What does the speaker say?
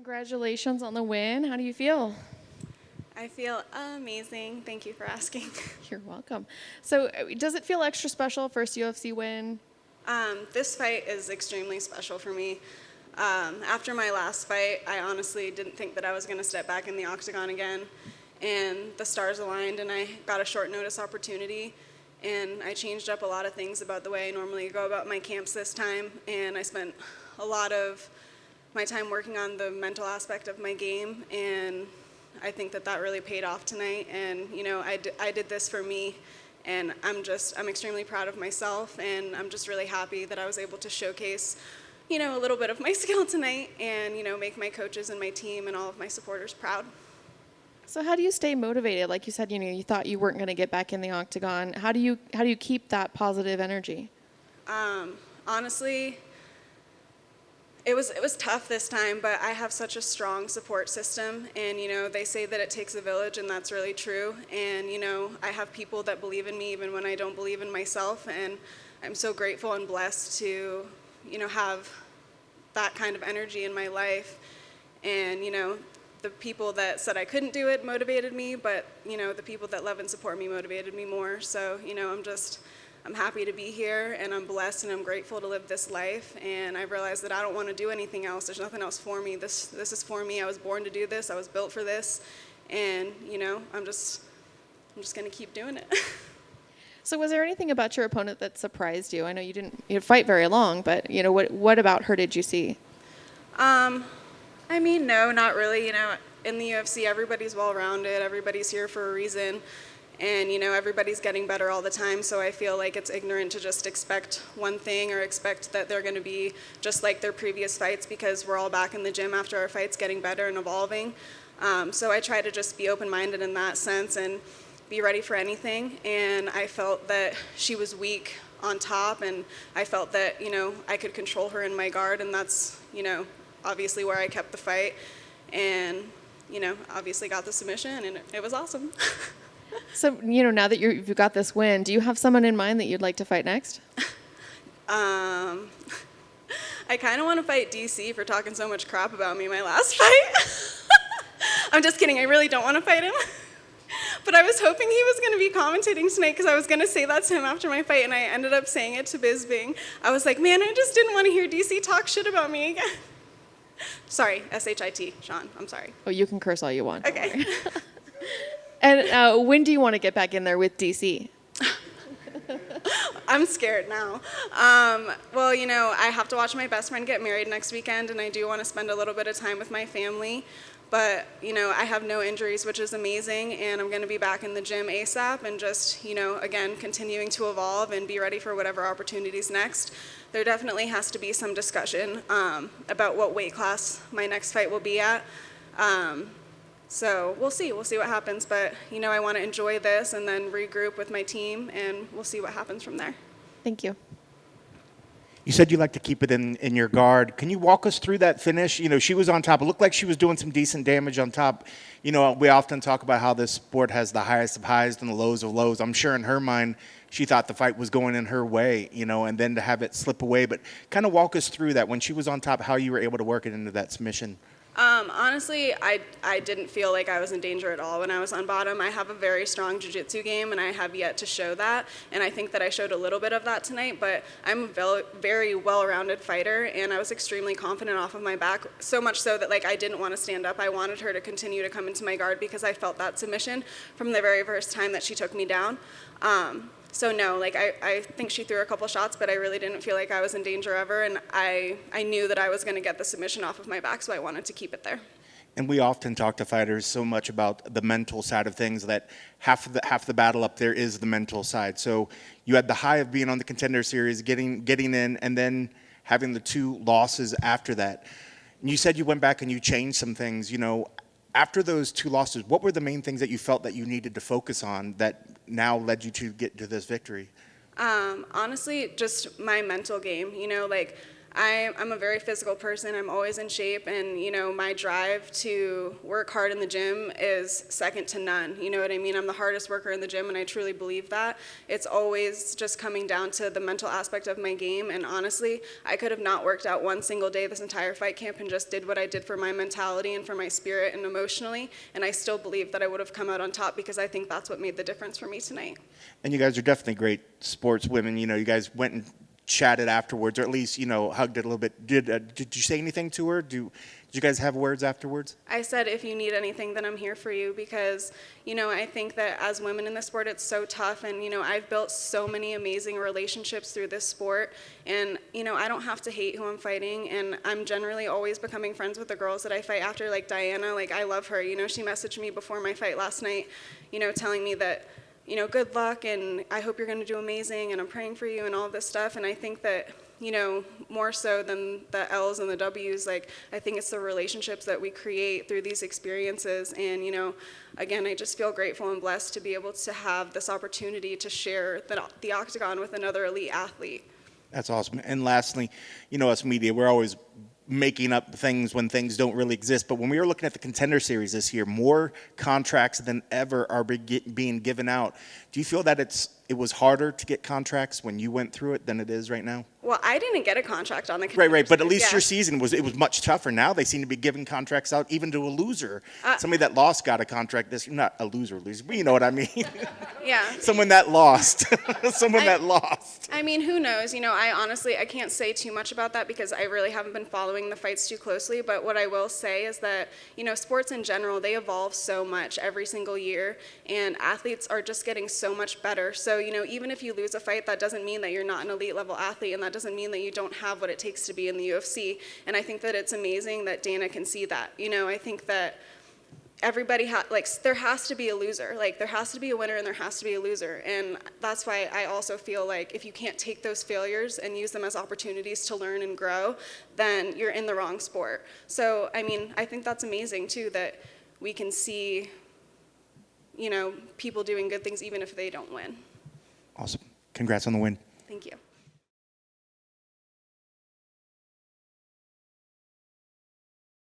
Congratulations on the win. How do you feel? I feel amazing. Thank you for asking. You're welcome. So, does it feel extra special, first UFC win? This fight is extremely special for me. After my last fight, I honestly didn't think that I was going to step back in the octagon again. And the stars aligned, and I got a short notice opportunity. And I changed up a lot of things about the way I normally go about my camps this time. And I spent a lot of my time working on the mental aspect of my game. And I think that that really paid off tonight. And, you know, I did this for me. And I'm extremely proud of myself. And I'm just really happy that I was able to showcase, you know, a little bit of my skill tonight and, you know, make my coaches and my team and all of my supporters proud. So, how do you stay motivated? Like you said, you know, you thought you weren't going to get back in the octagon. How do you keep that positive energy? Honestly, it was tough this time, but I have such a strong support system, and you know, they say that it takes a village, and that's really true. And you know, I have people that believe in me even when I don't believe in myself, and I'm so grateful and blessed to, you know, have that kind of energy in my life. And you know, the people that said I couldn't do it motivated me, but you know, the people that love and support me motivated me more. So you know, I'm happy to be here, and I'm blessed, and I'm grateful to live this life. And I've realized that I don't want to do anything else. There's nothing else for me. This is for me. I was born to do this. I was built for this, and you know, I'm just gonna keep doing it. So, was there anything about your opponent that surprised you? I know you didn't fight very long, but you know, what about her did you see? I mean, no, not really. You know, in the UFC, everybody's well-rounded. Everybody's here for a reason. And, you know, everybody's getting better all the time, so I feel like it's ignorant to just expect one thing or expect that they're going to be just like their previous fights, because we're all back in the gym after our fights getting better and evolving. So I try to just be open-minded in that sense and be ready for anything. And I felt that she was weak on top, and I felt that, you know, I could control her in my guard, and that's, you know, obviously where I kept the fight. And, you know, obviously got the submission, and it was awesome. So, you know, now that you've got this win, do you have someone in mind that you'd like to fight next? I kind of want to fight DC for talking so much crap about me my last fight. I'm just kidding. I really don't want to fight him. But I was hoping he was going to be commentating tonight, because I was going to say that to him after my fight, and I ended up saying it to Bisbing. I was like, man, I just didn't want to hear DC talk shit about me again. Sorry, S-H-I-T, Sean. I'm sorry. Oh, you can curse all you want. Okay. And when do you want to get back in there with DC? I'm scared now. Well, you know, I have to watch my best friend get married next weekend, and I do want to spend a little bit of time with my family. But, you know, I have no injuries, which is amazing, and I'm going to be back in the gym ASAP and just, you know, again, continuing to evolve and be ready for whatever opportunities next. There definitely has to be some discussion about what weight class my next fight will be at. So we'll see what happens, but you know, I want to enjoy this and then regroup with my team, and we'll see what happens from there. Thank you. You said you like to keep it in your guard. Can you walk us through that finish? You know, she was on top. It looked like she was doing some decent damage on top. You know, we often talk about how this sport has the highest of highs and the lows of lows. I'm sure in her mind, she thought the fight was going in her way, you know, and then to have it slip away. But kind of walk us through that. When she was on top, how you were able to work it into that submission. Honestly, I didn't feel like I was in danger at all when I was on bottom. I have a very strong jiu-jitsu game, and I have yet to show that. And I think that I showed a little bit of that tonight, but I'm a very well-rounded fighter, and I was extremely confident off of my back, so much so that like I didn't want to stand up. I wanted her to continue to come into my guard because I felt that submission from the very first time that she took me down. So no, like I think she threw a couple shots, but I really didn't feel like I was in danger ever, and I knew that I was going to get the submission off of my back, so I wanted to keep it there. And we often talk to fighters so much about the mental side of things that half the battle up there is the mental side. So you had the high of being on the Contender Series, getting in, and then having the 2 losses after that. And you said you went back and you changed some things. You know, after those 2 losses, what were the main things that you felt that you needed to focus on that now led you to get to this victory? Honestly, just my mental game. You know, like I'm a very physical person. I'm always in shape, and you know, my drive to work hard in the gym is second to none. You know what I mean? I'm the hardest worker in the gym, and I truly believe that. It's always just coming down to the mental aspect of my game, and honestly, I could have not worked out one single day this entire fight camp and just did what I did for my mentality and for my spirit and emotionally, and I still believe that I would have come out on top because I think that's what made the difference for me tonight. And you guys are definitely great sports women. You know, you guys went and chatted afterwards, or at least, you know, hugged it a little bit. Did you say anything to her? Did you guys have words afterwards? I said, if you need anything, then I'm here for you, because, you know, I think that as women in the sport, it's so tough. And, you know, I've built so many amazing relationships through this sport. And, you know, I don't have to hate who I'm fighting. And I'm generally always becoming friends with the girls that I fight after, like Diana. Like, I love her. You know, she messaged me before my fight last night, you know, telling me that, you know, good luck, and I hope you're going to do amazing, and I'm praying for you, and all this stuff. And I think that, you know, more so than the L's and the W's, like, I think it's the relationships that we create through these experiences. And, you know, again, I just feel grateful and blessed to be able to have this opportunity to share the octagon with another elite athlete. That's awesome. And lastly, you know, us media, we're always making up things when things don't really exist. But when we were looking at the Contender Series this year, more contracts than ever are being given out. Do you feel that it was harder to get contracts when you went through it than it is right now? Well, I didn't get a contract on the Contender Right. But at Series, least yeah. your season was much tougher. Now they seem to be giving contracts out even to a loser. Somebody that lost got a contract this year. Not a loser, but you know what I mean. Yeah. Someone that lost. That lost. I mean, who knows? You know, I can't say too much about that because I really haven't been following the fights too closely. But what I will say is that, you know, sports in general, they evolve so much every single year, and athletes are just getting so much better. So, you know, even if you lose a fight, that doesn't mean that you're not an elite level athlete, and that doesn't mean that you don't have what it takes to be in the UFC. And I think that it's amazing that Dana can see that. You know, I think that everybody there has to be a loser. Like, there has to be a winner and there has to be a loser. And that's why I also feel like if you can't take those failures and use them as opportunities to learn and grow, then you're in the wrong sport. So, I mean, I think that's amazing too, that we can see, you know, people doing good things even if they don't win. Awesome. Congrats on the win.